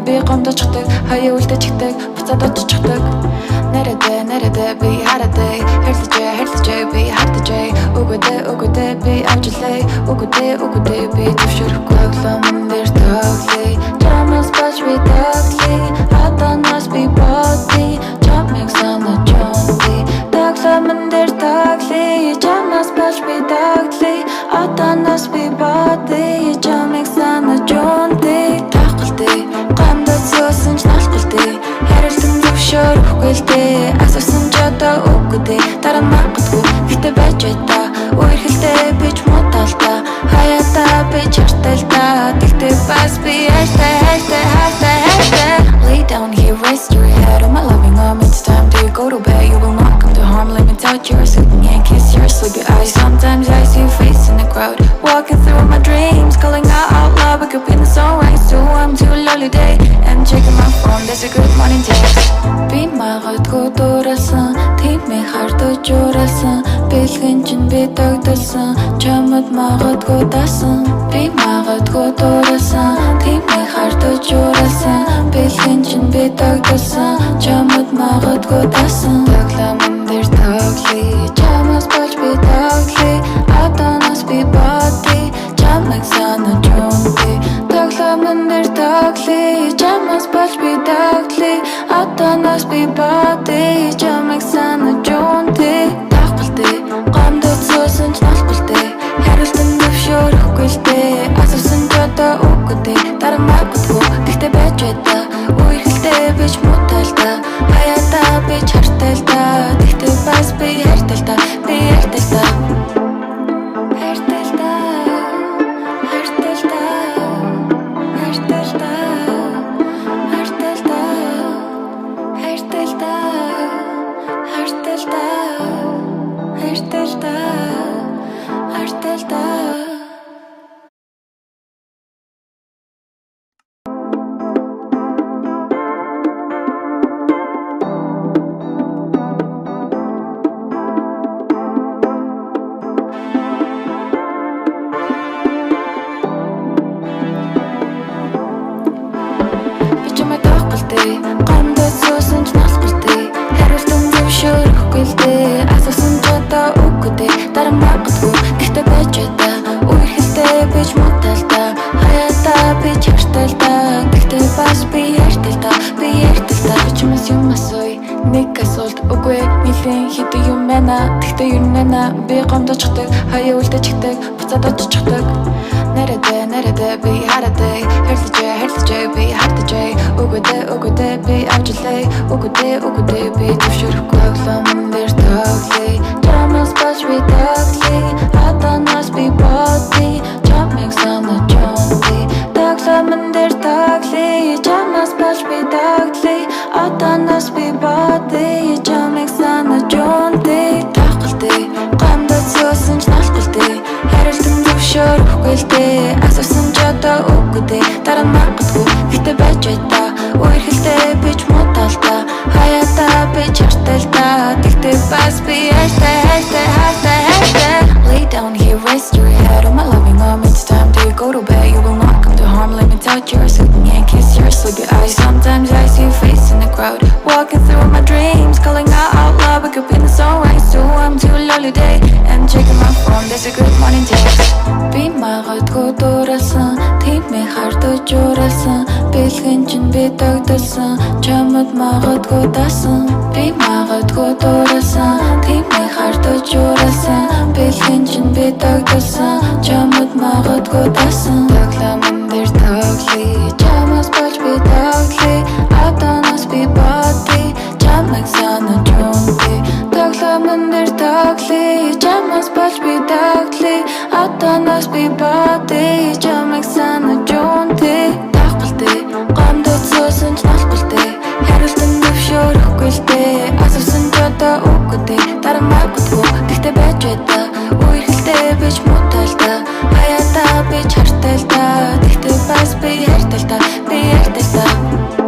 Би гомдочдаг, хаяа үлдчихдэг, буцаад оччихдаг. Нэрэдэ би харадай, хэрлэжээ би хардажээ. Үгүдэ би авчлаа, үгүдэ би төвшөрөхгүй өглөө дээр тоглоё. Чамаас бач би тоглоё, хатанаас би бодъё. Чамыг санаж жонди, тоглоом дээр тоглоё. Чамаас бач би тоглоё, хатанаас би бодъё. Чамыг санаж жонди. Суусан ч налхалтай харилсан зөвшөөрөхгүй л дээ. Асуусан ч одоо үгүйтэй дараа магадгүй гэтээ байж та үерхэлтэй би ч муудал та хаяатаа би чартай л та тэгтээ бас би хайртай. Lay down here, rest your head on my loving arm. It's time to go to bed. You will not come to harm. Let me touch your sleeping and kiss your sleepy eyes. Sometimes I see your face in the crowd, walking through my dreams, calling out loud. We could be in the sunrise too. I'm too lonely day. I'm checking my phone, there's a good morning text. Би магадгүй дууралсан, тиймээ хардаж уралсан. Бэлгэн чинь би догдолсон, чамд магадгүй дасан. Би магадгүй дууралсан, тиймээ хардаж уралсан. Бэлгэн чинь би догдолсон, чамд магадгүй дасан. Тоглоомн дээр тоглоё, чамаас болж би тоглоё. Атанаас би бодъё, чамайг санаж унтъя. Тоглоомн дээр тоглоё, чамаас болж би тоглоё. Атанаас би бодъё, чамайг санаж унтъя. Тахгалтай, гомдод суусан ч налхалтай харилтан зөвшөөрөхгүй л дээ. Асуусан ч одоо үгүйтэй дараа магадгүй тэгтээ байж та үерхэлтэй би ч муудал та хаяатаа би чартай л та тэгтээ бас би хайртай л та. Гомдод суусан ч налхалтай харилтан зөвшөөрөхгүй л дээ. Асуусан ч одоо үгүйтэй дараа магадгүй гэтээ байж та үерхэлтэй би ч муудал та хаяатаа би чартай л та тэгтээ бас би хайртай л та. Чимээс юм асууя, нэг асуулт үгүй нилийн хэдэн юм байна. Тэгтээ юу нэ би гомдочдаг, хаяа үлдчихдэг, буцаад оччихдаг. Нэрэдэ би харадай, хэрлэжээ би хардажээ. Үгүдэ би авчлаа, үгүдэ би төвшөрөхгүй өглөө дээр тоглоё. Чамаас бач би тоглоё, хатанаас би бодъё. Чамыг санаж унтъя. Тоглоомн дээр тоглоё, чамаас бач би тоглоё. Хатанаас би бодъё, чамыг санаж унтъя. Тахгалтай, гомдод суусан ч налхалтай харилтан зөвшөөрөхгүй л дээ. Асуусан ч одоо үгүйтэй дараа магадгүй гэтээ байж та үерхэлтэй би ч муудал та хаяатаа би чартай л та би тогтсон чамд магадгүй дасан би магадгүй дуурасан тиймээ хардаж юурасан бэлхэн чин би тогтсон чамд магадгүй дасан тоглоомн дээр тоглоё чамаас болж би тоглоё аданаас би бати чамайг санаж унтъя тоглоомн дээр тоглоё чамаас болж би тоглоё аданаас би бати чамайг санаж унтъя давхалтай гомдод суусан ч налбалтай хариултан зөвшөөрөхгүй л дээ асуусан ч одоо үгүй дээ дараа магадгүй тэгтээ байж байдаг үерхэлтэй бич муутай л да хаяатаа би чартай л да тэгтээ бас би ярьтай л да би ярьтай л да